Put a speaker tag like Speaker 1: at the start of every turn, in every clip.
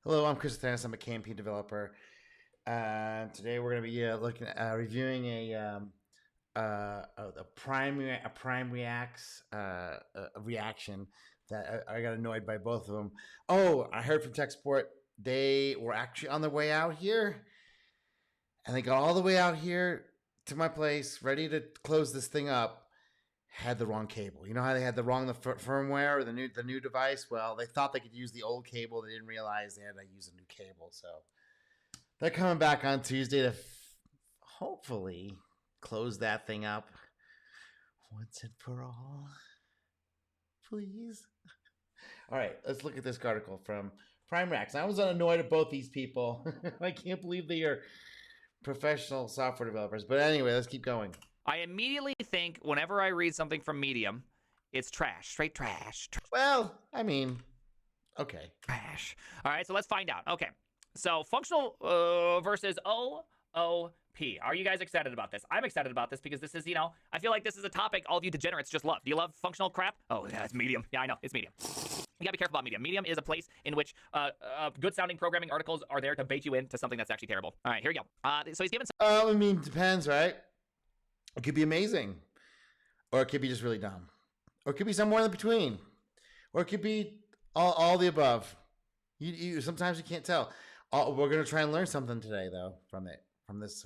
Speaker 1: Hello, I'm Chris Thanis. I'm a KMP developer. Today we're going to be looking at reviewing a prime reacts a reaction that I got annoyed by both of them. Oh, I heard from tech support they were actually on their way out here, and they got all the way out here to my place, ready to close this thing up. Had the wrong cable. You know how they had the firmware or the new device? Well, they thought they could use the old cable. They didn't realize they had to use a new cable. So they're coming back on Tuesday to hopefully close that thing up once and for all. Please. All right, let's look at this article from Prime Racks. I was annoyed at both these people. I can't believe they are professional software developers. But anyway, let's keep going.
Speaker 2: I immediately think whenever I read something from Medium, it's trash, straight trash.
Speaker 1: Well, I mean, okay.
Speaker 2: Trash. All right, so let's find out. Okay, so functional versus OOP. Are you guys excited about this? I'm excited about this because this is, I feel like this is a topic all of you degenerates just love. Do you love functional crap? Oh, yeah, it's Medium. Yeah, I know, it's Medium. You gotta be careful about Medium. Medium is a place in which good-sounding programming articles are there to bait you into something that's actually terrible. All right, here we go. So he's given some...
Speaker 1: I mean, depends, right? It could be amazing, or it could be just really dumb, or it could be somewhere in between, or it could be all the above. You sometimes you can't tell. We're gonna try and learn something today, though, from this.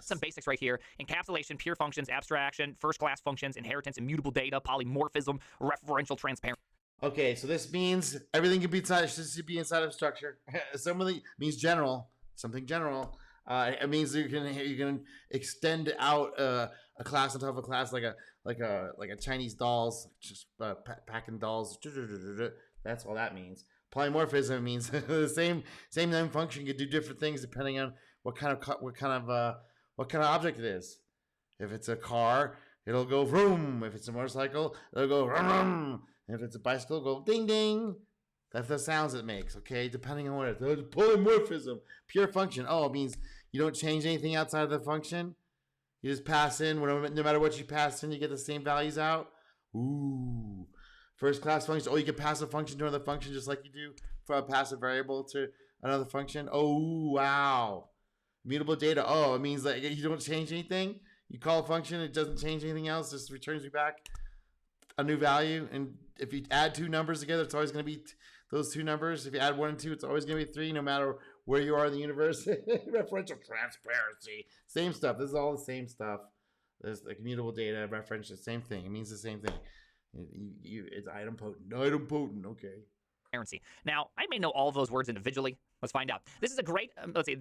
Speaker 2: Some basics right here: encapsulation, pure functions, abstraction, first-class functions, inheritance, immutable data, polymorphism, referential transparency.
Speaker 1: Okay, so this means everything can be inside. Should be inside of structure. Something means general. Something general. It means you can extend out a class on top of a class like a Chinese dolls, just packing dolls. That's all that means. Polymorphism means the same name function can do different things depending on what kind of object it is. If it's a car, it'll go vroom. If it's a motorcycle, it'll go vroom, vroom. If it's a bicycle, it'll go ding ding. That's the sounds it makes, okay? Depending on what it is. Polymorphism, pure function. Oh, it means you don't change anything outside of the function. You just pass in, no matter what you pass in, you get the same values out. Ooh. First class function. Oh, you can pass a function to another function just like you do for a passive variable to another function. Oh, wow. Immutable data. Oh, it means that you don't change anything. You call a function, it doesn't change anything else, just returns you back a new value. And if you add two numbers together, it's always going to be those two numbers. If you add 1 and 2, it's always going to be 3, no matter where you are in the universe. Referential transparency, same stuff. This is all the same stuff. There's like immutable data, referential, same thing. It means the same thing. It's item potent. Okay.
Speaker 2: Now, I may know all of those words individually. Let's find out. This is a great,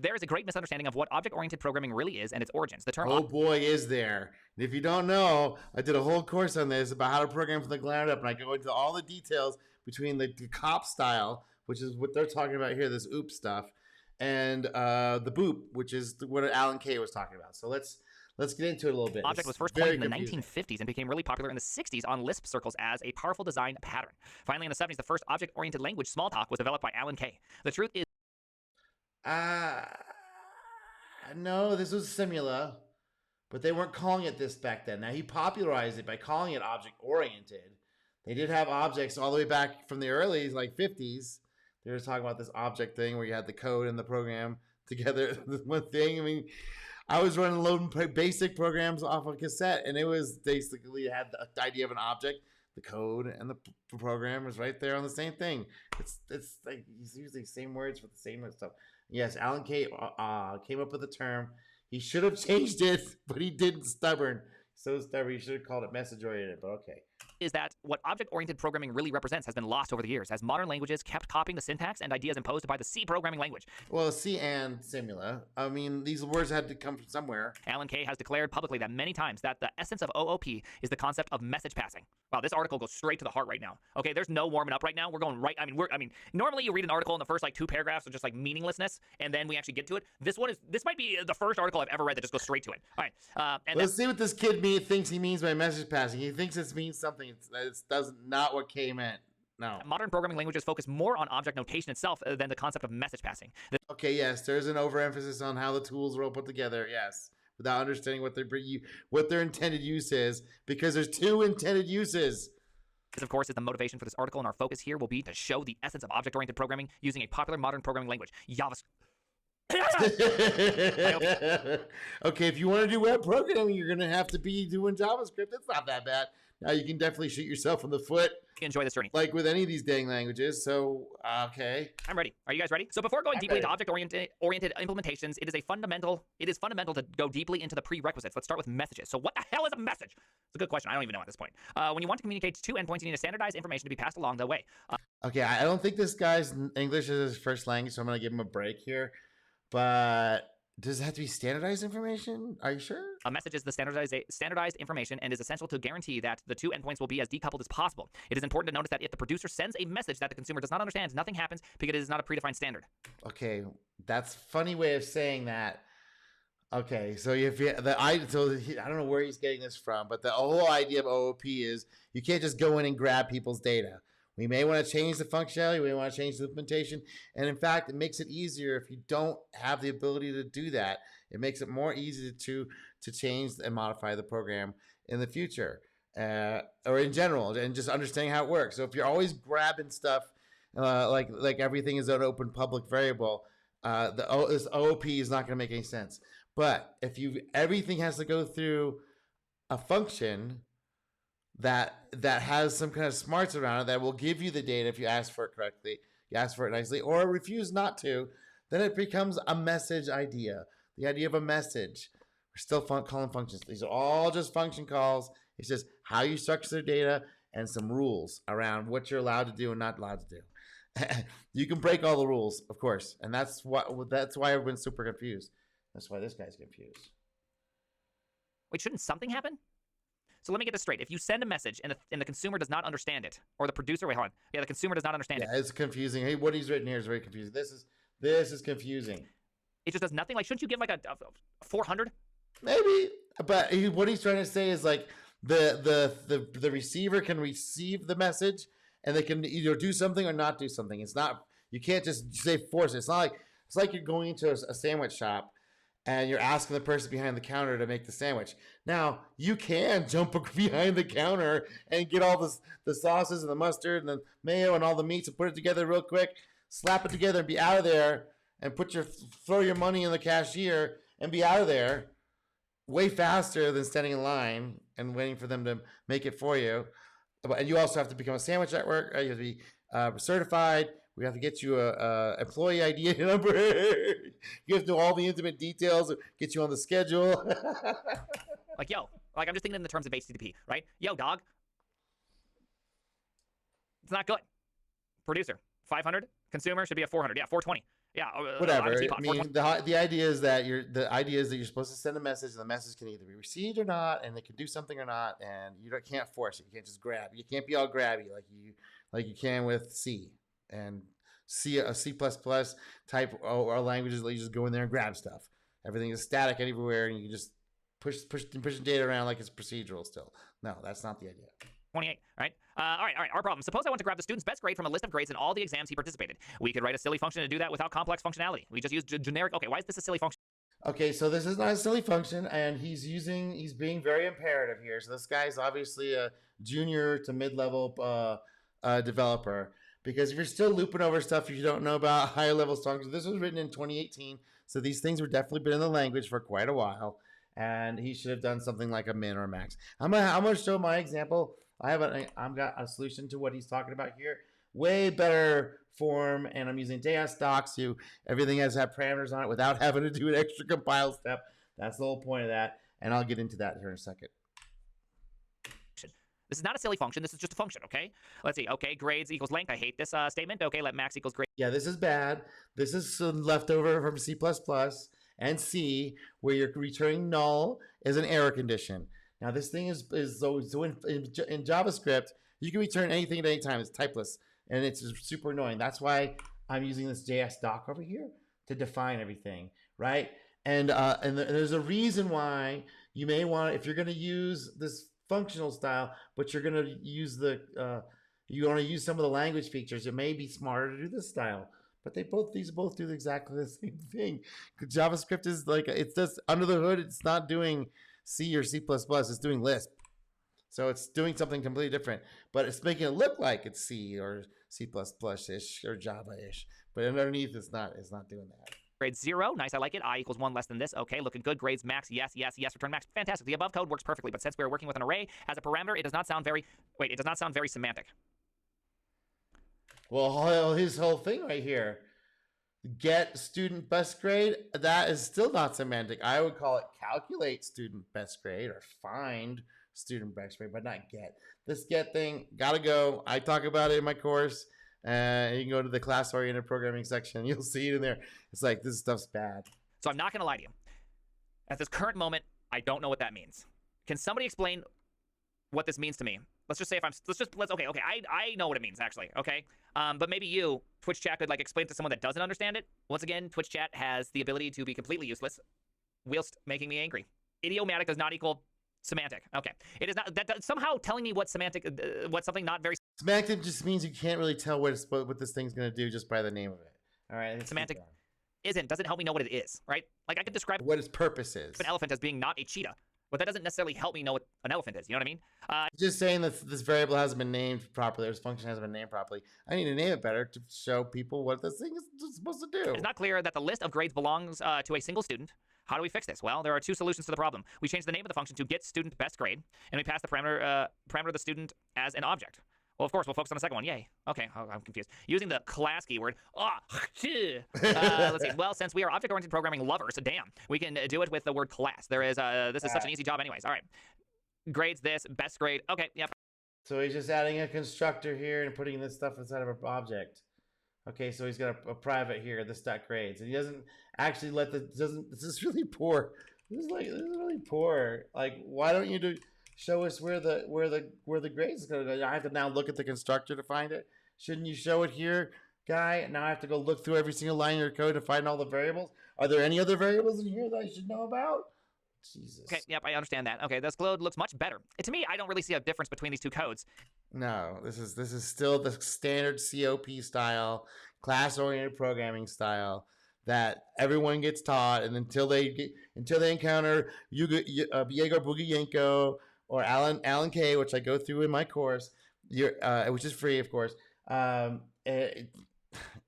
Speaker 2: there is a great misunderstanding of what object-oriented programming really is and its origins. The term...
Speaker 1: Oh boy, is there. And if you don't know, I did a whole course on this about how to program from the ground up, and I go into all the details between the cop style, which is what they're talking about here, this OOP stuff, and the boop, which is what Alan Kay was talking about. So let's get into it a little bit.
Speaker 2: Object was first coined in the 1950s and became really popular in the 60s on Lisp circles as a powerful design pattern. Finally, in the 70s, the first object-oriented language, Smalltalk, was developed by Alan Kay. The truth is...
Speaker 1: No, this was Simula, but they weren't calling it this back then. Now, he popularized it by calling it object-oriented. They did have objects all the way back from the early, like 50s. They were talking about this object thing where you had the code and the program together. One thing, I mean... I was loading basic programs off of cassette, and it was basically had the idea of an object, the code, and the program was right there on the same thing. It's like he's using the same words for the same stuff. Yes, Alan Kay came up with the term. He should have changed it, but he didn't. Stubborn. So stubborn. He should have called it message oriented, but okay.
Speaker 2: Is that what object-oriented programming really represents has been lost over the years as modern languages kept copying the syntax and ideas imposed by the C programming language.
Speaker 1: Well, C and Simula. I mean, these words had to come from somewhere.
Speaker 2: Alan Kay has declared publicly that many times that the essence of OOP is the concept of message passing. Wow, this article goes straight to the heart right now. Okay, there's no warming up right now. We're going right. I mean, normally you read an article in the first like 2 paragraphs of just like meaninglessness, and then we actually get to it. This might be the first article I've ever read that just goes straight to it. All right, and
Speaker 1: let's see what this kid thinks he means by message passing. He thinks it means something. It's not what K meant. No.
Speaker 2: Modern programming languages focus more on object notation itself than the concept of message passing.
Speaker 1: Okay, yes, there's an overemphasis on how the tools are all put together. Yes, without understanding what their intended use is, because there's 2 intended uses.
Speaker 2: This, of course, is the motivation for this article, and our focus here will be to show the essence of object-oriented programming using a popular modern programming language, JavaScript.
Speaker 1: Okay, if you want to do web programming, you're going to have to be doing JavaScript. It's not that bad. Now you can definitely shoot yourself in the foot.
Speaker 2: Enjoy this journey.
Speaker 1: Like with any of these dang languages. So, okay.
Speaker 2: I'm ready. Are you guys ready? So before going deeply into object-oriented implementations, it is fundamental to go deeply into the prerequisites. Let's start with messages. So what the hell is a message? It's a good question. I don't even know at this point. When you want to communicate to two endpoints, you need to standardize information to be passed along the way.
Speaker 1: Okay, I don't think this guy's English is his first language, so I'm going to give him a break here. But does it have to be standardized information? Are you sure?
Speaker 2: A message is the standardized information and is essential to guarantee that the two endpoints will be as decoupled as possible. It is important to notice that if the producer sends a message that the consumer does not understand, nothing happens because it is not a predefined standard.
Speaker 1: Okay, that's a funny way of saying that. Okay, so if you, I don't know where he's getting this from, but the whole idea of OOP is you can't just go in and grab people's data. We may want to change the functionality, we may want to change the implementation, and in fact, it makes it easier if you don't have the ability to do that. It makes it more easy to change and modify the program in the future, or in general, and just understanding how it works. So if you're always grabbing stuff, like everything is an open public variable, this OOP is not going to make any sense. But if everything has to go through a function that has some kind of smarts around it that will give you the data if you ask for it correctly, you ask for it nicely, or refuse not to, then it becomes a message idea. The idea of a message. We're still calling functions. These are all just function calls. It's just how you structure their data and some rules around what you're allowed to do and not allowed to do. You can break all the rules, of course, and that's why everyone's super confused. That's why this guy's confused.
Speaker 2: Wait, shouldn't something happen? So let me get this straight. If you send a message and the consumer does not understand it, or the producer, wait, hold on. Yeah, the consumer does not understand it.
Speaker 1: Yeah, it's confusing. Hey, what he's written here is very confusing. This is confusing.
Speaker 2: It just does nothing. Like, shouldn't you give like a 400?
Speaker 1: Maybe, but what he's trying to say is like the receiver can receive the message and they can either do something or not do something. It's not, you can't just say force it. It's like you're going into a sandwich shop and you're asking the person behind the counter to make the sandwich. Now, you can jump behind the counter and get all the sauces and the mustard and the mayo and all the meats and put it together real quick, slap it together and be out of there, and throw your money in the cashier and be out of there way faster than standing in line and waiting for them to make it for you. And you also have to become a sandwich network. You have to be certified. We have to get you a employee ID number. You have to know all the intimate details, get you on the schedule.
Speaker 2: Like, I'm just thinking in the terms of HTTP, right? Yo, dog. It's not good. Producer, 500. Consumer should be a 400. Yeah, 420. Yeah,
Speaker 1: whatever. I mean, the idea is that you're supposed to send a message, and the message can either be received or not, and it can do something or not, and you can't force it. You can't just grab. You can't be all grabby like you can with C and C type or languages that you just go in there and grab stuff. Everything is static everywhere, and you can just push data around like it's procedural still. No, that's not the idea.
Speaker 2: 28, right? All right. Our problem. Suppose I want to grab the student's best grade from a list of grades in all the exams he participated. We could write a silly function to do that without complex functionality. We just use generic. Okay, why is this a silly function?
Speaker 1: Okay, so this is not a silly function, and he's being very imperative here. So this guy's obviously a junior to mid-level developer, because if you're still looping over stuff you don't know about higher level functions, this was written in 2018, so these things were definitely been in the language for quite a while, and he should have done something like a min or a max. I'm gonna show my example. I've got a solution to what he's talking about here. Way better form, and I'm using JS docs, so everything has had parameters on it without having to do an extra compile step. That's the whole point of that, and I'll get into that here in a second.
Speaker 2: This is not a silly function. This is just a function, okay? Let's see. Okay, grades equals length. I hate this statement. Okay, let max equals grade.
Speaker 1: Yeah, this is bad. This is some leftover from C++ and C, where you're returning null as an error condition. Now, this thing is so in JavaScript, you can return anything at any time. It's typeless, and it's super annoying. That's why I'm using this JS doc over here to define everything, right? And there's a reason why you may want, if you're going to use this functional style, but you're going to use you want to use some of the language features, it may be smarter to do this style. But these both do exactly the same thing. JavaScript is like, it's just under the hood. It's not doing C or C++. It's doing Lisp. So it's doing something completely different, but it's making it look like it's C or C++-ish or Java-ish. But underneath, it's not doing that.
Speaker 2: Grade 0, nice, I like it. I equals 1 less than this, okay, looking good. Grades max, yes, yes, yes, return max, fantastic. The above code works perfectly, but since we're working with an array as a parameter, it does not sound very, it does not sound very semantic.
Speaker 1: Well, his whole thing right here, get student best grade, that is still not semantic. I would call it calculate student best grade or find student best grade, but not get. This get thing, gotta go. I talk about it in my course. You can go to the class-oriented programming section. You'll see it in there. It's like, this stuff's bad.
Speaker 2: So I'm not going to lie to you. At this current moment, I don't know what that means. Can somebody explain what this means to me? Let's just say if I'm, okay, I know what it means, actually, okay? But maybe you, Twitch chat, could, like, explain it to someone that doesn't understand it. Once again, Twitch chat has the ability to be completely useless, whilst making me angry. Idiomatic does not equal semantic. Okay. It is not, that somehow telling me what semantic, what something not very...
Speaker 1: Semantic just means you can't really tell what this thing's going to do just by the name of it. All right?
Speaker 2: Semantic doesn't help me know what it is, right? Like, I could describe
Speaker 1: what its purpose is.
Speaker 2: An elephant as being not a cheetah, but that doesn't necessarily help me know what an elephant is. You know what I mean?
Speaker 1: Just saying that this variable hasn't been named properly, or this function hasn't been named properly. I need to name it better to show people what this thing is supposed to do.
Speaker 2: It's not clear that the list of grades belongs to a single student. How do we fix this? Well, there are two solutions to the problem. We change the name of the function to get student best grade, and we pass the parameter of the student as an object. Well, of course, we'll focus on the second one. Yay. Okay, I'm confused. Using the class keyword. Let's see. Well, since we are object-oriented programming lovers, damn, we can do it with the word class. This is such an easy job anyways. All right. Grades this, best grade. Okay, yep.
Speaker 1: So he's just adding a constructor here and putting this stuff inside of an object. Okay, so he's got a private here, this dot grades, and he doesn't actually this is really poor. This is really poor. Like, why don't you show us where the grades is going to go? I have to now look at the constructor to find it. Shouldn't you show it here, guy? Now I have to go look through every single line of your code to find all the variables. Are there any other variables in here that I should know about? Jesus.
Speaker 2: Okay, yep, I understand that. Okay, this code looks much better. To me, I don't really see a difference between these two codes.
Speaker 1: No, this is still the standard COP style, class-oriented programming style that everyone gets taught, and until they encounter Yegor Bugiyenko or Alan Kay, which I go through in my course, which is free, of course. You're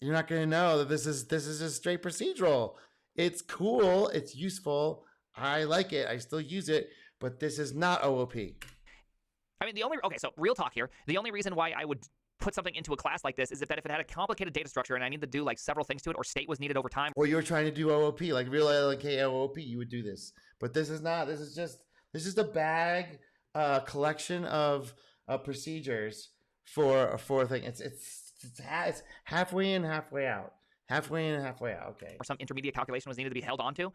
Speaker 1: not going to know that this is just straight procedural. It's cool. It's useful. I like it. I still use it, but this is not OOP.
Speaker 2: I mean, so real talk here. The only reason why I would put something into a class like this is if it had a complicated data structure and I need to do like several things to it, or state was needed over time.
Speaker 1: Or you're trying to do OOP, like real LNK OOP, you would do this. But this is not. This is just a bag collection of procedures for a thing. It's halfway in, halfway out. Halfway in, halfway out. Okay.
Speaker 2: Or some intermediate calculation was needed to be held onto.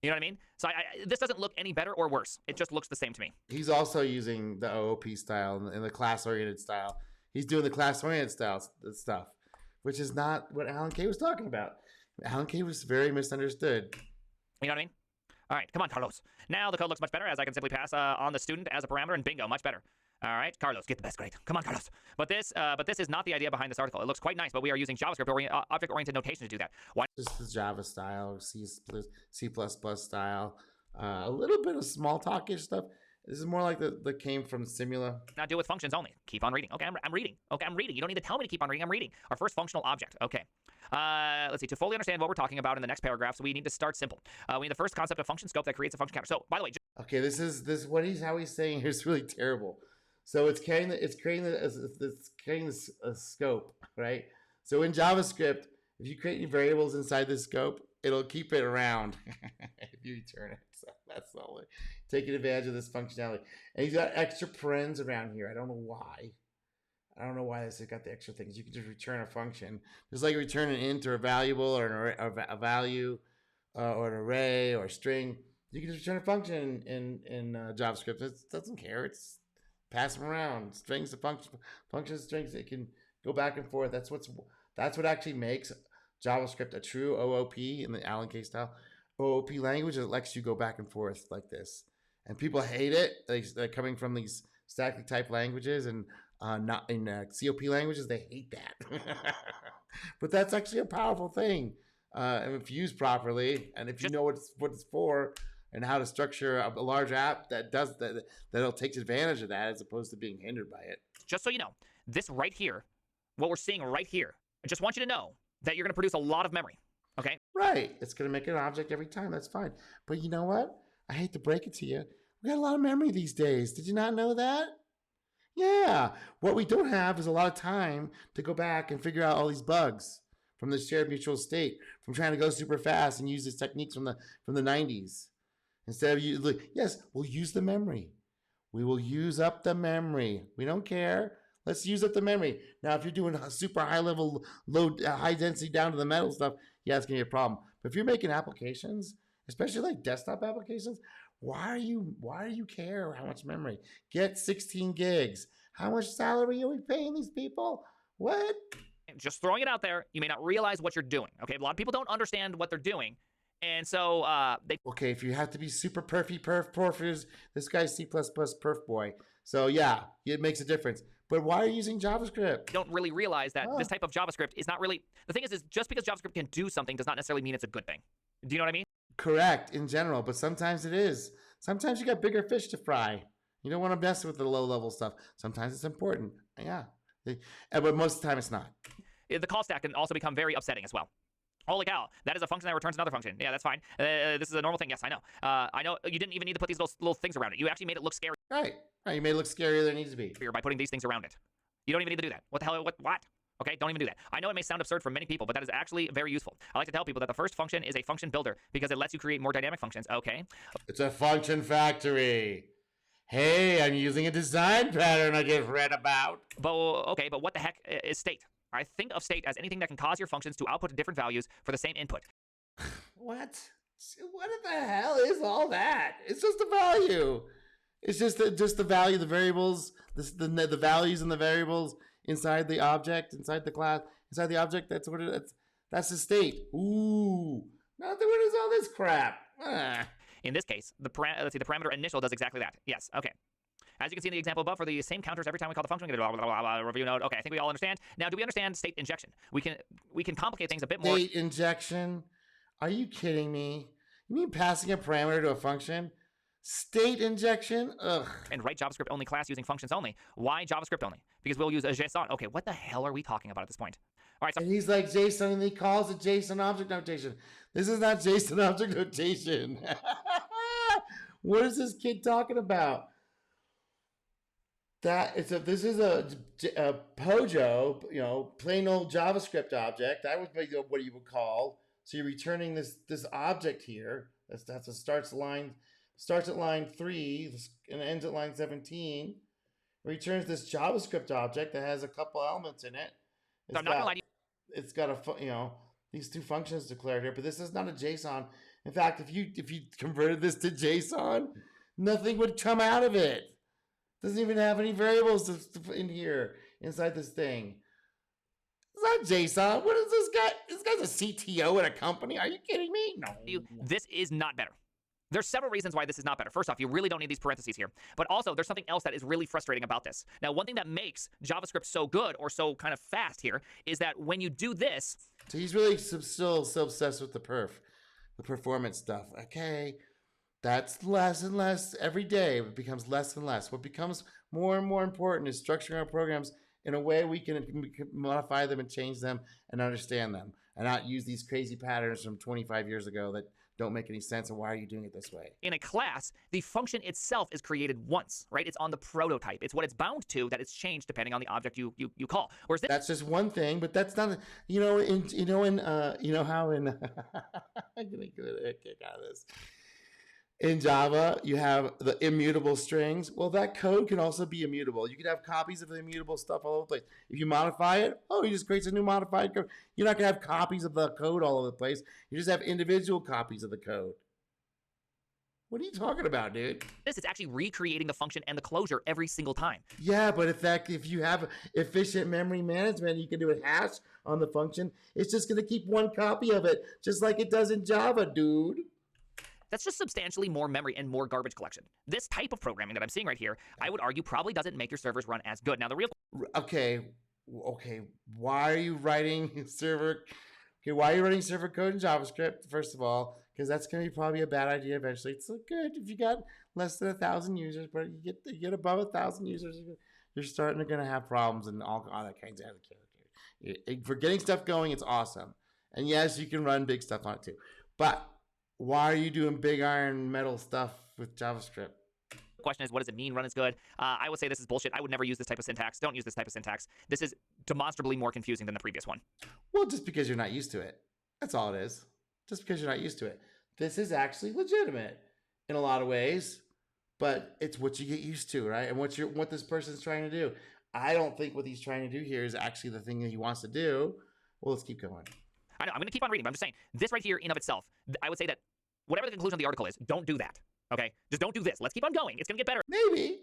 Speaker 2: You know what I mean? So this doesn't look any better or worse. It just looks the same to me.
Speaker 1: He's also using the OOP style and the class-oriented style. He's doing the class-oriented style stuff, which is not what Alan Kay was talking about. Alan Kay was very misunderstood.
Speaker 2: You know what I mean? All right, come on, Carlos. Now the code looks much better, as I can simply pass on the student as a parameter, and bingo, much better. All right, Carlos, get the best grade. Come on, Carlos. But this is not the idea behind this article. It looks quite nice, but we are using JavaScript object-oriented notation to do that. Why?
Speaker 1: Just the Java style, C++ style, a little bit of small talkish stuff. This is more like the came from Simula.
Speaker 2: Not do with functions only. Keep on reading. Okay, I'm reading. Okay, I'm reading. You don't need to tell me to keep on reading. I'm reading. Our first functional object. Okay. Let's see. To fully understand what we're talking about in the next paragraphs, we need to start simple. We need the first concept of function scope that creates a function counter. So, by the way,
Speaker 1: okay, how he's saying here is really terrible. So it's creating this scope, right? So in JavaScript, if you create any variables inside this scope, it'll keep it around if you return it. So that's the only taking advantage of this functionality. And he's got extra parens around here. I don't know why. This has got the extra things. You can just return a function, just like return an int or a variable or a value or an array or a string. You can just return a function in JavaScript. It doesn't care. It's pass them around, strings to functions, strings. It can go back and forth. That's what actually makes JavaScript a true OOP in the Alan Kay style OOP language. It lets you go back and forth like this, and people hate it. They're coming from these statically typed languages and not in COP languages. They hate that, but that's actually a powerful thing, and if used properly, and if you know what it's for. and how to structure a large app that does that'll takes advantage of that as opposed to being hindered by it.
Speaker 2: Just so you know, this right here, what we're seeing right here, I just want you to know that you're going to produce a lot of memory. Okay?
Speaker 1: Right. It's going to make an object every time. That's fine. But you know what? I hate to break it to you. We got a lot of memory these days. Did you not know that? Yeah. What we don't have is a lot of time to go back and figure out all these bugs from the shared mutual state, from trying to go super fast and use these techniques from the 90s. Instead of yes, we'll use the memory. We will use up the memory. We don't care. Let's use up the memory. Now, if you're doing a super high level, high density down to the metal stuff, yeah, it's gonna be a problem. But if you're making applications, especially like desktop applications, why do you care how much memory? Get 16 gigs. How much salary are we paying these people? What?
Speaker 2: Just throwing it out there. You may not realize what you're doing. Okay, a lot of people don't understand what they're doing. And so they...
Speaker 1: Okay, if you have to be super perf, this guy's C++ perf boy. So yeah, it makes a difference. But why are you using JavaScript?
Speaker 2: Don't really realize that this type of JavaScript is not really... The thing is just because JavaScript can do something does not necessarily mean it's a good thing. Do you know what I mean?
Speaker 1: Correct, in general, but sometimes it is. Sometimes you got bigger fish to fry. You don't want to mess with the low-level stuff. Sometimes it's important. Yeah. But most of the time it's not.
Speaker 2: The call stack can also become very upsetting as well. Holy cow, that is a function that returns another function. Yeah, that's fine. This is a normal thing. Yes, I know. I know you didn't even need to put these little things around it. You actually made it look scary.
Speaker 1: Right. You made it look scarier than it needs to be.
Speaker 2: By putting these things around it. You don't even need to do that. What the hell? What? Okay, don't even do that. I know it may sound absurd for many people, but that is actually very useful. I like to tell people that the first function is a function builder because it lets you create more dynamic functions. Okay.
Speaker 1: It's a function factory. Hey, I'm using a design pattern I just read about.
Speaker 2: But what the heck is state? I think of state as anything that can cause your functions to output different values for the same input.
Speaker 1: What? What the hell is all that? It's just a value. It's just the value, the variables, the values and the variables inside the object, inside the class, inside the object. That's what that's the state. Ooh, now what is all this crap?
Speaker 2: In this case, the parameter initial does exactly that. Yes. Okay. As you can see in the example above, for the same counters every time we call the function, we get a blah, blah, blah, blah, review node. Okay, I think we all understand. Now, do we understand state injection? We can complicate things a bit more.
Speaker 1: State injection? Are you kidding me? You mean passing a parameter to a function? State injection? Ugh.
Speaker 2: And write JavaScript only class using functions only. Why JavaScript only? Because we'll use a JSON. Okay, what the hell are we talking about at this point? All right. So
Speaker 1: and he's like JSON, and he calls it JSON object notation. This is not JSON object notation. What is this kid talking about? This is a POJO, plain old JavaScript object. That would be what you would call. So you're returning this object here. That's a starts at line 3 and ends at line 17. It returns this JavaScript object that has a couple elements in it. It's got these two functions declared here, but this is not a JSON. In fact, if you converted this to JSON, nothing would come out of it. Doesn't even have any variables in here inside this thing. It's not JSON. What is this guy? This guy's a CTO at a company. Are you kidding me? No.
Speaker 2: This is not better. There's several reasons why this is not better. First off, you really don't need these parentheses here. But also, there's something else that is really frustrating about this. Now, one thing that makes JavaScript so good or so kind of fast here is that when you do this...
Speaker 1: So he's really still so obsessed with the performance stuff. Okay. That's less and less every day. It becomes less and less. What becomes more and more important is structuring our programs in a way we can modify them and change them and understand them and not use these crazy patterns from 25 years ago that don't make any sense. And why are you doing it this way?
Speaker 2: In a class, the function itself is created once, right? It's on the prototype. It's what it's bound to that it's changed depending on the object you call. Whereas
Speaker 1: that's just one thing, but that's not, you know how in I'm gonna get a kick out of this. In Java, you have the immutable strings. Well, that code can also be immutable. You can have copies of the immutable stuff all over the place. If you modify it, he just creates a new modified code. You're not going to have copies of the code all over the place. You just have individual copies of the code. What are you talking about, dude?
Speaker 2: This is actually recreating the function and the closure every single time.
Speaker 1: Yeah, but if you have efficient memory management, you can do a hash on the function. It's just going to keep one copy of it, just like it does in Java, dude.
Speaker 2: That's just substantially more memory and more garbage collection. This type of programming that I'm seeing right here, I would argue probably doesn't make your servers run as good. Now, the real...
Speaker 1: Okay. Why are you writing server... Okay, why are you running server code in JavaScript, first of all? because that's going to be probably a bad idea eventually. It's so good if you got less than 1,000 users, but you get above 1,000 users, you're starting to going to have problems and all that kinds of other characters. For getting stuff going, it's awesome. And yes, you can run big stuff on it too. But why are you doing big iron metal stuff with JavaScript?
Speaker 2: Question is, what does it mean? Run is good. I would say this is bullshit. I would never use this type of syntax. Don't use this type of syntax. This is demonstrably more confusing than the previous one.
Speaker 1: Well, just because you're not used to it. That's all it is. Just because you're not used to it. This is actually legitimate in a lot of ways, but it's what you get used to, right? And what this person's trying to do. I don't think what he's trying to do here is actually the thing that he wants to do. Well, let's keep going.
Speaker 2: I know, I'm going to keep on reading, but I'm just saying, this right here in of itself, I would say that whatever the conclusion of the article is, don't do that. Okay? Just don't do this. Let's keep on going. It's going to get better.
Speaker 1: Maybe.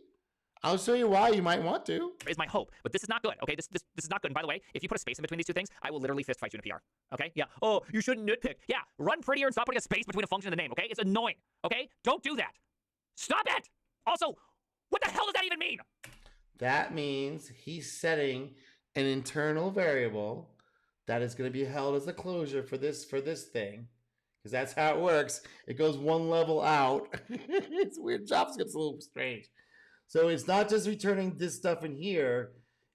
Speaker 1: I'll show you why you might want to.
Speaker 2: Is my hope. But this is not good. Okay? This is not good. And by the way, if you put a space in between these two things, I will literally fist fight you in a PR. Okay? Yeah. Oh, you shouldn't nitpick. Yeah. Run prettier and stop putting a space between a function and the name. Okay? It's annoying. Okay? Don't do that. Stop it. Also, what the hell does that even mean?
Speaker 1: That means he's setting an internal variable that is going to be held as a closure for this thing. Because that's how it works. It goes one level out. It's weird. JavaScript's a little strange. So it's not just returning this stuff in here.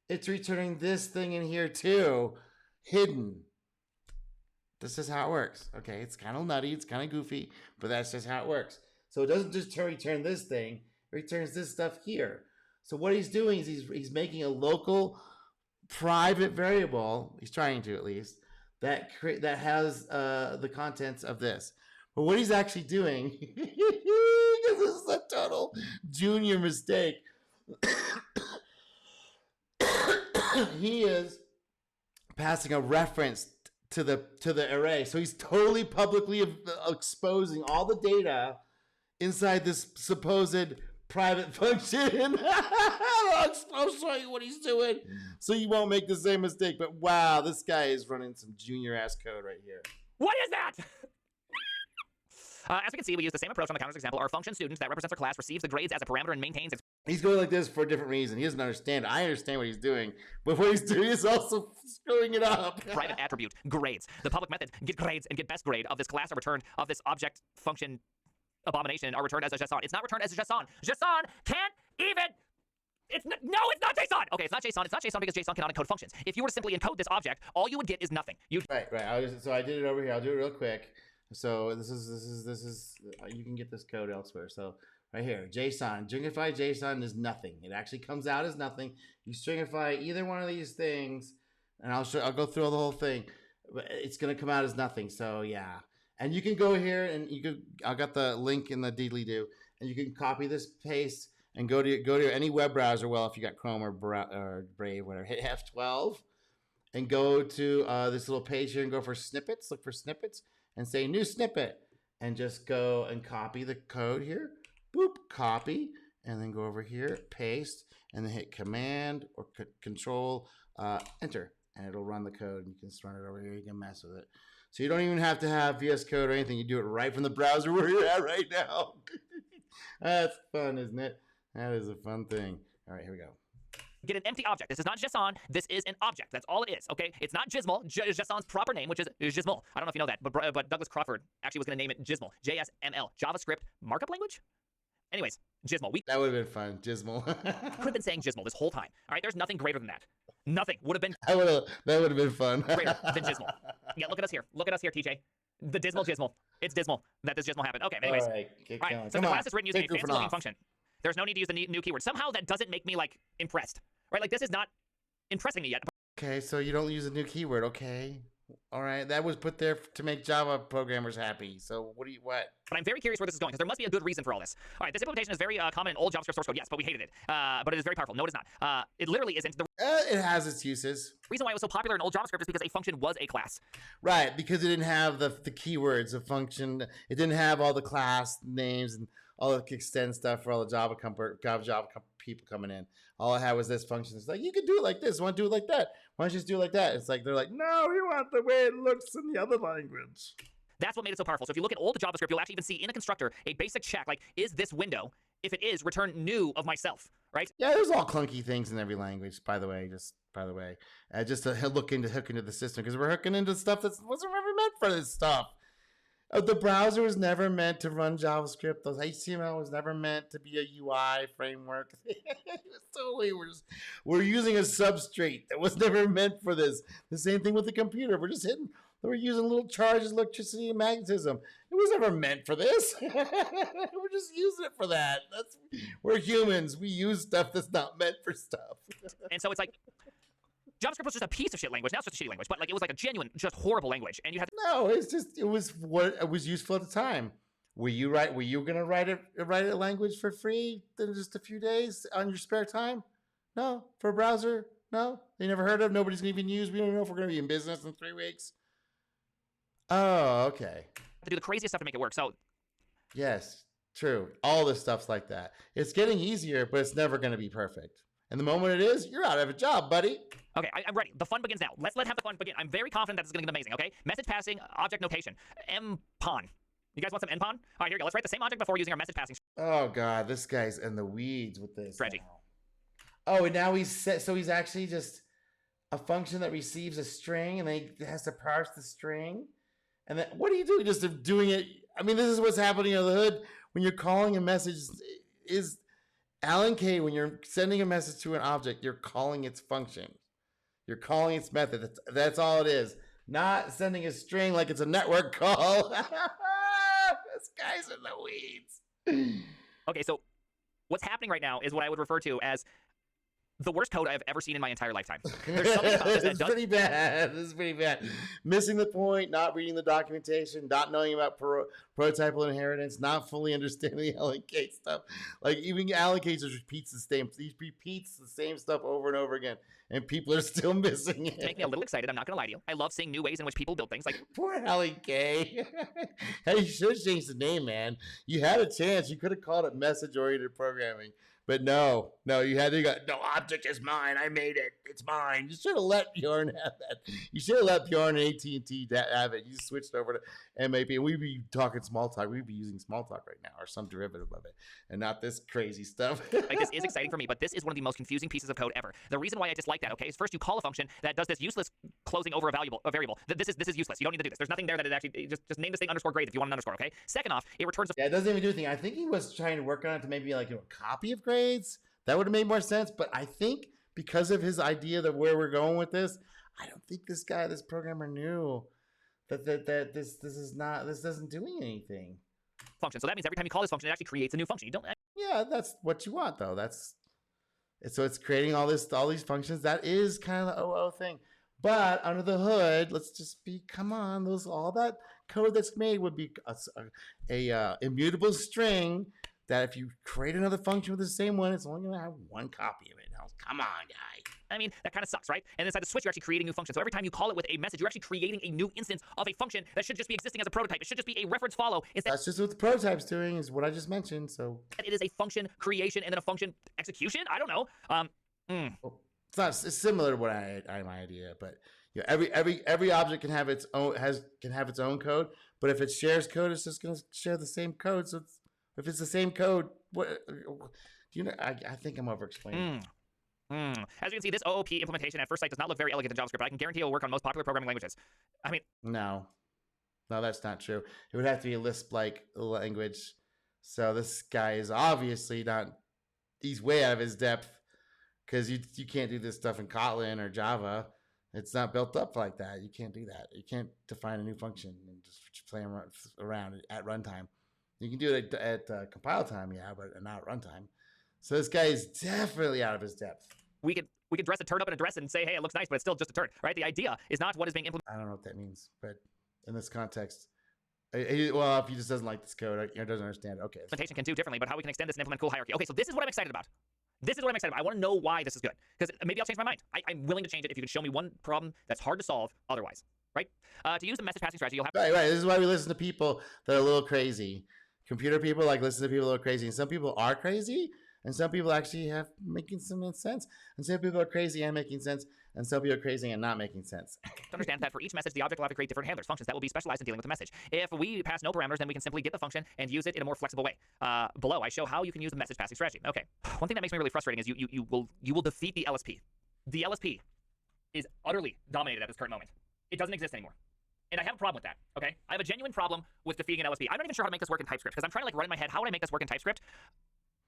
Speaker 1: It's returning this thing in here too. Hidden. This is how it works. Okay, it's kind of nutty. It's kind of goofy. But that's just how it works. So it doesn't just return this thing. It returns this stuff here. So what he's doing is he's making a local private variable. He's trying to, at least. That has the contents of this. But what he's actually doing, because this is a total junior mistake, he is passing a reference to the array. So he's totally publicly exposing all the data inside this supposed private function. I'll show you what he's doing so you won't make the same mistake. But wow, this guy is running some junior ass code right here.
Speaker 2: What is that? As we can see, we use the same approach on the counters example. Our function student that represents our class receives the grades as a parameter and maintains its...
Speaker 1: He's going like this for a different reason. He doesn't understand. I understand what he's doing. But what he's doing is also screwing it up.
Speaker 2: Private attribute, grades. The public methods get grades and get best grade of this class are returned of this object function abomination are returned as a JSON. It's not returned as a JSON. JSON can't even... it's not JSON. Okay, it's not JSON. It's not JSON because JSON cannot encode functions. If you were to simply encode this object, all you would get is nothing.
Speaker 1: Right. So I did it over here. I'll do it real quick. So this is you can get this code elsewhere. So right here, JSON, stringify JSON is nothing. It actually comes out as nothing. You stringify either one of these things, and I'll go through the whole thing. But it's gonna come out as nothing. So yeah, and you can go here and I got the link in the deedly-do, and you can copy this, paste, and go to any web browser. Well, if you got Chrome or Brave, whatever, hit F12, and go to this little page here and go for snippets. Look for snippets. And say new snippet, and just go and copy the code here. Boop, copy, and then go over here, paste, and then hit Command or Control, Enter, and it'll run the code. You can just run it over here. You can mess with it. So you don't even have to have VS Code or anything. You do it right from the browser where you're at right now. That's fun, isn't it? That is a fun thing. All right, here we go.
Speaker 2: Get an empty object. This is not JSON. This is an object. That's all it is, okay? It's not Gizmal. JSON's proper name, which is Gizmal. I don't know if you know that, but Douglas Crawford actually was going to name it Gizmal. JSML. JavaScript markup language? Anyways, Gizmal.
Speaker 1: That would have been fun, Gizmal.
Speaker 2: Could have been saying Gizmal this whole time. All right, there's nothing greater than that. Nothing would have been
Speaker 1: that would have been fun.
Speaker 2: greater than Gizmal. Yeah, look at us here. Look at us here, TJ. The dismal Gizmal. It's dismal that this Gizmal happened. Okay, anyways.
Speaker 1: All right,
Speaker 2: so the class is written using a fancy-looking function. There's no need to use the new keyword. Somehow that doesn't make me, like, impressed. Right? Like, this is not impressing me yet.
Speaker 1: Okay, so you don't use a new keyword, okay? All right, that was put there to make Java programmers happy. So what?
Speaker 2: But I'm very curious where this is going, because there must be a good reason for all this. All right, this implementation is very common in old JavaScript source code, yes, but we hated it. But it is very powerful. No, it is not. It literally isn't. The
Speaker 1: it has its uses.
Speaker 2: reason why it was so popular in old JavaScript is because a function was a class.
Speaker 1: Right, because it didn't have the keywords of function. It didn't have all the class names and all the extend stuff for all the Java people coming in. All I had was this function. It's like, you can do it like this. Want to do it like that? Why don't you just do it like that? It's like, they're like, no, we want the way it looks in the other language.
Speaker 2: That's what made it so powerful. So if you look at old JavaScript, you'll actually even see in a constructor a basic check, like, is this window? If it is, return new of myself, right?
Speaker 1: Yeah, there's all clunky things in every language, by the way, just to hook into the system, because we're hooking into stuff that wasn't ever meant for this stuff. The browser was never meant to run JavaScript. Those HTML was never meant to be a UI framework. Totally, we're using a substrate that was never meant for this. The same thing with the computer. We're using little charges, electricity, and magnetism. It was never meant for this. We're just using it for that. We're humans. We use stuff that's not meant for stuff.
Speaker 2: And so it's like, JavaScript was just a piece of shit language. Now it's just a shitty language, but like it was like a genuine, just horrible language. And you had
Speaker 1: No, it was what it was useful at the time. Were you gonna write a language for free in just a few days on your spare time? No, for a browser. No, they never heard of. Nobody's gonna even use. We don't know if we're gonna be in business in 3 weeks. Oh, okay.
Speaker 2: to do the craziest stuff to make it work. So
Speaker 1: yes, true. All this stuff's like that. It's getting easier, but it's never gonna be perfect. And the moment it is, you're out of a job, buddy.
Speaker 2: okay, I'm ready. The fun begins now. Let's have the fun begin. I'm very confident that this is going to get amazing, okay? Message passing, object notation, MPON. You guys want some MPON? All right, here we go. Let's write the same object before using our message passing
Speaker 1: Oh god, this guy's in the weeds with this.
Speaker 2: strategy.
Speaker 1: Oh, and now he's actually just a function that receives a string and then he has to parse the string. And then what do you do? Just doing it. I mean, this is what's happening under the hood when you're calling a message. Is Alan Kay, when you're sending a message to an object, you're calling its function. You're calling its method. That's all it is. Not sending a string like it's a network call. This guy's in the weeds.
Speaker 2: Okay, so what's happening right now is what I would refer to as the worst code I've ever seen in my entire lifetime. There's something about this that does...
Speaker 1: pretty bad. This is pretty bad. Missing the point, not reading the documentation, not knowing about prototypal inheritance, not fully understanding the LNK stuff. Like even Alan Kay just repeats the same stuff over and over again, and people are still missing it.
Speaker 2: It's making me a little excited. I'm not gonna lie to you. I love seeing new ways in which people build things. Like
Speaker 1: poor Alan Kay. Hey, you should have changed the name, man. You had a chance. You could have called it message-oriented programming. But no, you had to go, no, object is mine. I made it. It's mine. You should have let Bjorn have that. You should have let Bjorn and AT&T have it. You switched over to MAP, and we'd be talking small talk. We'd be using small talk right now or some derivative of it, and not this crazy stuff.
Speaker 2: Like this is exciting for me, but this is one of the most confusing pieces of code ever. The reason why I dislike that, okay, is first you call a function that does this useless closing over a variable. This is useless. You don't need to do this. There's nothing there that it actually just name this thing underscore grade if you want an underscore, okay? Second off, it returns.
Speaker 1: Yeah, it doesn't even do anything. I think he was trying to work on it to maybe like a copy of grades. That would have made more sense, but I think because of his idea that where we're going with this, I don't think this programmer knew that this isn't doing anything.
Speaker 2: Function. So that means every time you call this function, it actually creates a new function. You don't.
Speaker 1: Yeah, that's what you want though. So it's creating all these functions. That is kind of the OO thing. But under the hood, let's just be, come on, all that code that's made would be a immutable string. That if you create another function with the same one, it's only going to have one copy of it. Now, come on, guy.
Speaker 2: I mean, that kind of sucks, right? And inside the switch, you're actually creating new functions. So every time you call it with a message, you're actually creating a new instance of a function that should just be existing as a prototype. It should just be a reference follow.
Speaker 1: That's just what the prototype's doing, is what I just mentioned. So
Speaker 2: it is a function creation and then a function execution. I don't know.
Speaker 1: Well, it's similar to what my idea, but yeah, every object can have its own code. But if it shares code, it's just going to share the same code. So if it's the same code, what do you know? I think I'm over-explaining.
Speaker 2: As you can see, this OOP implementation at first sight does not look very elegant in JavaScript, but I can guarantee it will work on most popular programming languages. I mean...
Speaker 1: No, that's not true. It would have to be a Lisp-like language. So this guy is obviously not... He's way out of his depth, because you can't do this stuff in Kotlin or Java. It's not built up like that. You can't do that. You can't define a new function and just play around at runtime. You can do it at compile time, yeah, but not at runtime. So this guy is definitely out of his depth.
Speaker 2: We could dress a turd up in a dress and say, hey, it looks nice, but it's still just a turd, right? The idea is not what is being implemented.
Speaker 1: I don't know what that means, but in this context, well, if he just doesn't like this code, or doesn't understand it, okay.
Speaker 2: Implementation can do differently, but how we can extend this and implement cool hierarchy. Okay, so this is what I'm excited about. I want to know why this is good, because maybe I'll change my mind. I'm willing to change it if you can show me one problem that's hard to solve otherwise, right? To use the message passing strategy, you'll have...
Speaker 1: Right. This is why we listen to people that are a little crazy. Computer people listen to people that are crazy, and some people are crazy, and some people actually have making some sense, and some people are crazy and making sense, and some people are crazy and not making sense.
Speaker 2: Understand that for each message, the object will have to create different handlers, functions that will be specialized in dealing with the message. If we pass no parameters, then we can simply get the function and use it in a more flexible way. Below, I show how you can use the message passing strategy. Okay, one thing that makes me really frustrating is you will defeat the LSP. The LSP is utterly dominated at this current moment. It doesn't exist anymore. And I have a problem with that, okay? I have a genuine problem with defeating an LSB. I'm not even sure how to make this work in TypeScript, because I'm trying to like run in my head, how would I make this work in TypeScript?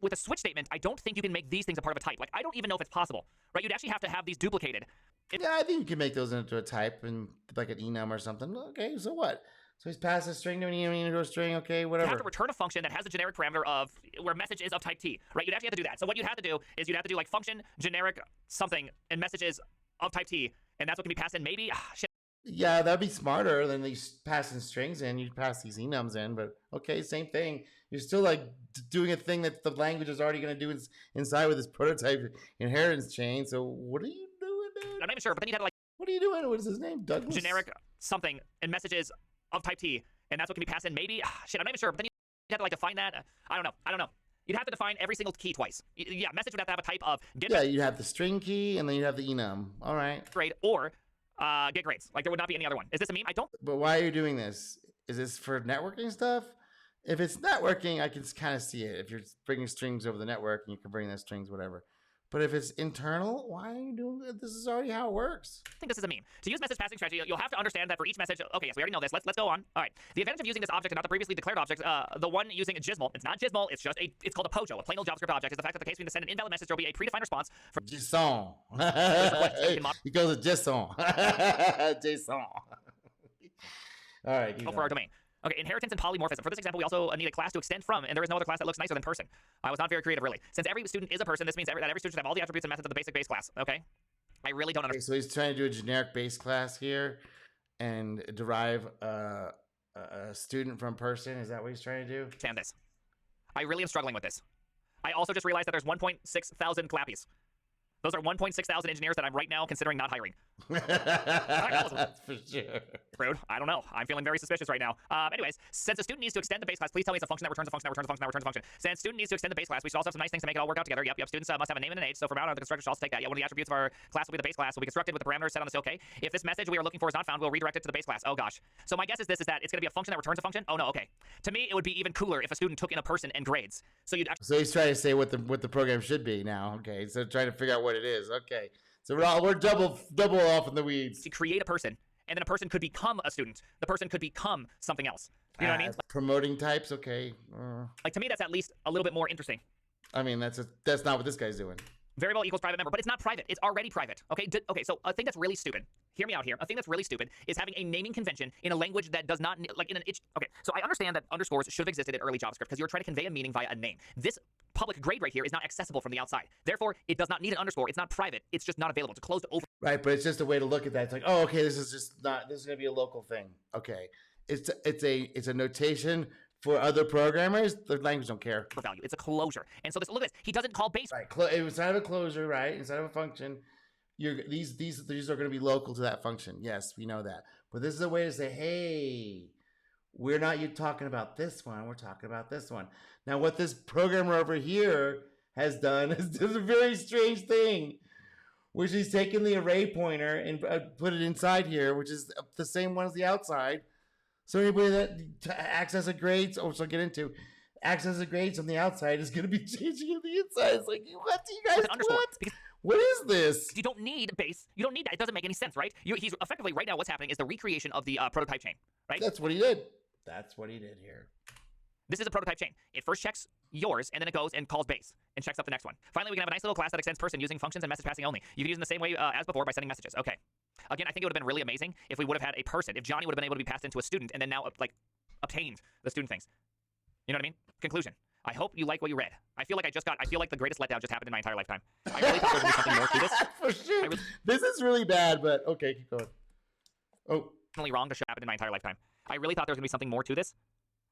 Speaker 2: With a switch statement, I don't think you can make these things a part of a type. Like, I don't even know if it's possible, right? You'd actually have to have these duplicated.
Speaker 1: Yeah, I think you can make those into a type and like an enum or something. Okay, so what? So he's passed a string to an enum into a string. Okay, whatever.
Speaker 2: You have to return a function that has a generic parameter of where message is of type T, right? You'd actually have to do that. So what you'd have to do is you'd have to do like function generic something and messages of type T, and that's what can be passed in. Maybe shit.
Speaker 1: Yeah, that'd be smarter than these passing strings in. You'd pass these enums in, but okay, same thing. You're still like doing a thing that the language is already going to do inside with this prototype inheritance chain. So what are you doing, dude?
Speaker 2: I'm not even sure, but then you'd have to like.
Speaker 1: What are you doing? What is his name? Douglas?
Speaker 2: Generic something and messages of type T, and that's what can be passed in. Maybe shit. I'm not even sure, but then you'd have to like define that. I don't know. You'd have to define every single key twice. Yeah, message would have to have a type of get.
Speaker 1: Yeah, you'd have the string key, and then you'd have the enum. All right.
Speaker 2: Grade or get grades. Like there would not be any other one. Is this a meme? I don't.
Speaker 1: But why are you doing this? Is this for networking stuff? If it's networking, I can kind of see it. If you're bringing strings over the network, and you can bring those strings, whatever. But if it's internal, why are you doing it? This is already how it works.
Speaker 2: I think this is a meme. To use message passing strategy, you'll have to understand that for each message. Okay, yes, we already know this. Let's go on. All right. The advantage of using this object and not the previously declared object, the one using a gizmal. It's not gizmal. It's just it's called a POJO, a plain old JavaScript object. Is the fact that the case we send an invalid message, there will be a predefined response from
Speaker 1: JSON. He goes to JSON. JSON. All right.
Speaker 2: For our domain. Okay, inheritance and polymorphism. For this example, we also need a class to extend from, and there is no other class that looks nicer than person. I was not very creative, really. Since every student is a person, this means that every student should have all the attributes and methods of the basic base class. Okay, I really don't understand.
Speaker 1: So he's trying to do a generic base class here and derive a student from person. Is that what he's trying to do?
Speaker 2: Understand this. I really am struggling with this. I also just realized that there's 1.6 thousand clappies. Those are 1.6 thousand engineers that I'm right now considering not hiring.
Speaker 1: That's for sure.
Speaker 2: Rude. I don't know. I'm feeling very suspicious right now. Anyways, since a student needs to extend the base class, please tell me it's a function that returns a function that returns a function that returns a function. Since student needs to extend the base class, we should also have some nice things to make it all work out together. Yep. Students must have a name and an age. So from now on, the constructor should also take that. Yeah, one of the attributes of our class will be the base class. Will be constructed with the parameters set on this. Okay. If this message we are looking for is not found, we'll redirect it to the base class. Oh gosh. So my guess is that it's going to be a function that returns a function. Oh no. Okay. To me, it would be even cooler if a student took in a person and grades. So you'd.
Speaker 1: So he's trying to say what the program should be now. Okay. So trying to figure out what it is. Okay. So we're double off in the weeds.
Speaker 2: To create a person, and then a person could become a student. The person could become something else. You know what I mean?
Speaker 1: Promoting types, okay.
Speaker 2: Like to me, that's at least a little bit more interesting.
Speaker 1: I mean, that's not what this guy's doing.
Speaker 2: Variable equals private member, but it's not private. It's already private. Okay. Okay. So a thing that's really stupid. Hear me out here. A thing that's really stupid is having a naming convention in a language that does not like in an itch. Okay. So I understand that underscores should have existed in early JavaScript because you're trying to convey a meaning via a name. This public grade right here is not accessible from the outside. Therefore, it does not need an underscore. It's not private. It's just not available. It's a closed over.
Speaker 1: Right, but it's just a way to look at that. It's like, oh, okay, this is going to be a local thing. Okay, it's a notation for other programmers. The language don't care
Speaker 2: for value. It's a closure. And so look at this. He doesn't call base.
Speaker 1: Right, inside of a closure, right? Inside of a function, these are going to be local to that function. Yes, we know that. But this is a way to say, hey, we're not talking about this one. We're talking about this one. Now, what this programmer over here has done is a very strange thing, which he's taken the array pointer and put it inside here, which is the same one as the outside. So anybody that access a grade, which I'll get into, access a grades on the outside is going to be changing on the inside. It's like, what do you guys want? What is this?
Speaker 2: You don't need base. You don't need that. It doesn't make any sense, right? He's effectively right now what's happening is the recreation of the prototype chain, right?
Speaker 1: That's what he did. That's what he did here.
Speaker 2: This is a prototype chain. It first checks yours, and then it goes and calls base and checks up the next one. Finally, we can have a nice little class that extends person using functions and message passing only. You can use in the same way as before by sending messages. Okay. Again, I think it would have been really amazing if we would have had a person, if Johnny would have been able to be passed into a student and then now like obtained the student things. You know what I mean? Conclusion. I hope you like what you read. I feel like the greatest letdown just happened in my entire lifetime. I really thought there was something more to this.
Speaker 1: For sure. This is really bad, but okay, keep going. Oh.
Speaker 2: Intentionally wrong to show happened in my entire lifetime. I really thought there was going to be something more to this.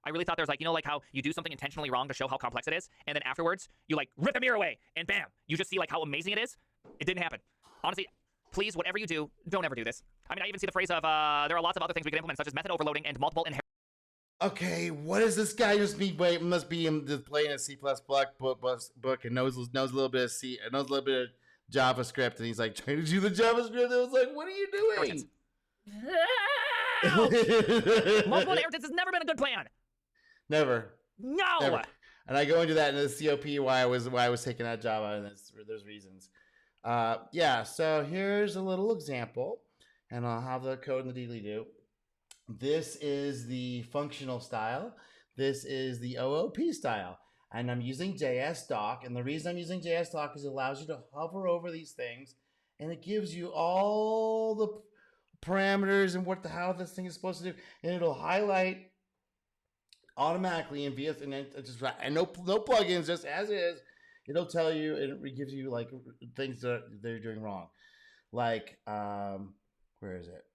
Speaker 2: I really thought there was like, like how you do something intentionally wrong to show how complex it is, and then afterwards, you like rip the mirror away, and bam, you just see like how amazing it is. It didn't happen. Honestly, please, whatever you do, don't ever do this. I mean, I even see the phrase of, there are lots of other things we can implement, such as method overloading and multiple inheritance.
Speaker 1: Okay, what does this guy just mean? Wait, must be him playing a C++ book and knows a little bit of C, knows a little bit of JavaScript, and he's like trying to do the JavaScript. I was like, what are you doing?
Speaker 2: Multiple inheritance has never been a good plan.
Speaker 1: Never.
Speaker 2: No.
Speaker 1: Never. And I go into that in the COP why I was taking out Java, and there's reasons. Yeah. So here's a little example, and I'll have the code in the deedly do. This is the functional style. This is the OOP style. And I'm using JS doc. And the reason I'm using JS doc is it allows you to hover over these things and it gives you all the parameters and how this thing is supposed to do. And it'll highlight automatically in VS and no plugins, just as is. It'll tell you, and it gives you like things that they're doing wrong. Like, where is it?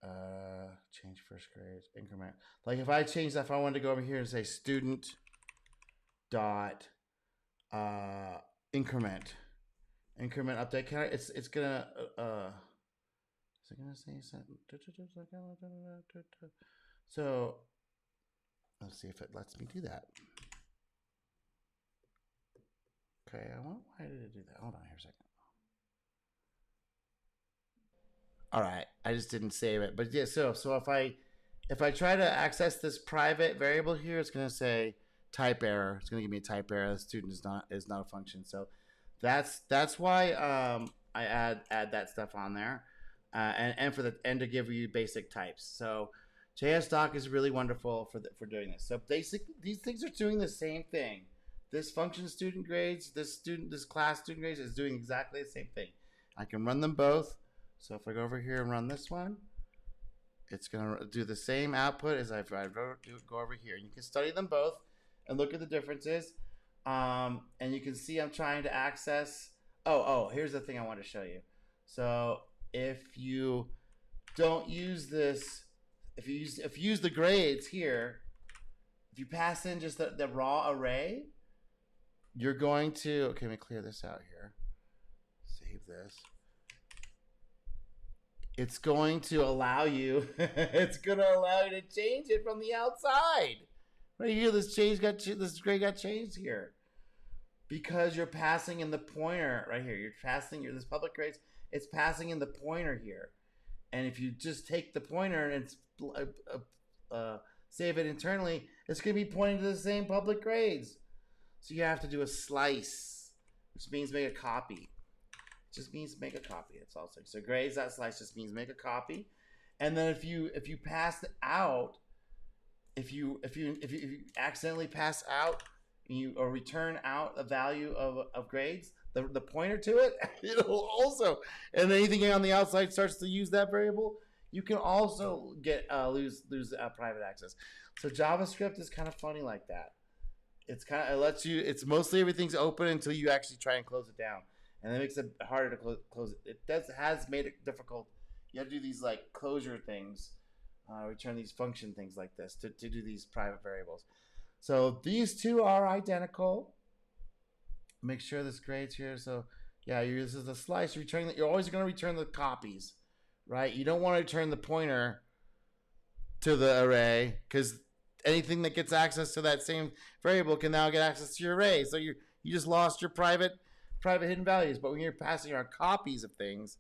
Speaker 1: Change first grades, increment. Like if I change that, if I wanted to go over here and say student dot increment update, it's gonna is it gonna say something? So let's see if it lets me do that. Okay, why did it do that? Hold on here a second. All right, I just didn't save it, but yeah. So if I try to access this private variable here, it's going to say type error. It's going to give me a type error. The student is not a function. So that's why I add that stuff on there, and to give you basic types. So JSDoc is really wonderful for doing this. So basically, these things are doing the same thing. This function student grades, this class student grades is doing exactly the same thing. I can run them both. So if I go over here and run this one, it's going to do the same output as if I go over here. You can study them both and look at the differences. And you can see I'm trying to access. Oh, here's the thing I want to show you. So if you don't use this, if you use the grades here, if you pass in just the raw array, you're going to, okay, let me clear this out here. Save this. It's going to allow you to change it from the outside. Right here, this grade got changed here. Because you're passing in the pointer right here. You're passing this public grades, it's passing in the pointer here. And if you just take the pointer and save it internally, it's going to be pointing to the same public grades. So you have to do a slice, which means make a copy. Just means make a copy. It's also so grades.slice just means make a copy, and then if you pass it out, if you accidentally pass out or return out a value of grades, the pointer to it, it'll also, and anything on the outside starts to use that variable, you can also get lose private access. So JavaScript is kind of funny like that. It lets you. It's mostly everything's open until you actually try and close it down. And that makes it harder to close it. It has made it difficult. You have to do these like closure things, return these function things like this to do these private variables. So these two are identical. Make sure this grades here. So yeah, this is the slice. You're always going to return the copies, right? You don't want to return the pointer to the array because anything that gets access to that same variable can now get access to your array. So you just lost your private hidden values. But when you're passing around copies of things,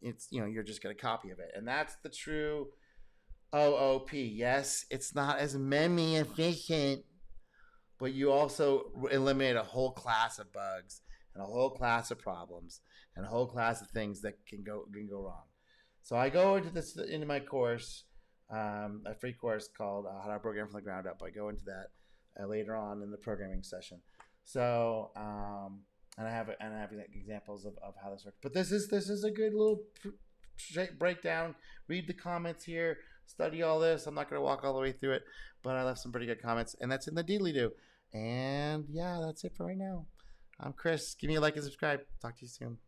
Speaker 1: it's, you're just going to copy of it. And that's the true OOP. Yes, it's not as memory efficient, but you also eliminate a whole class of bugs and a whole class of problems and a whole class of things that can go wrong. So I go into my course, a free course called How to Program from the Ground Up. I go into that later on in the programming session. So and I have examples of how this works. But this is a good little breakdown. Read the comments here. Study all this. I'm not going to walk all the way through it, but I left some pretty good comments, and that's in the deedly-do. And yeah, that's it for right now. I'm Chris. Give me a like and subscribe. Talk to you soon.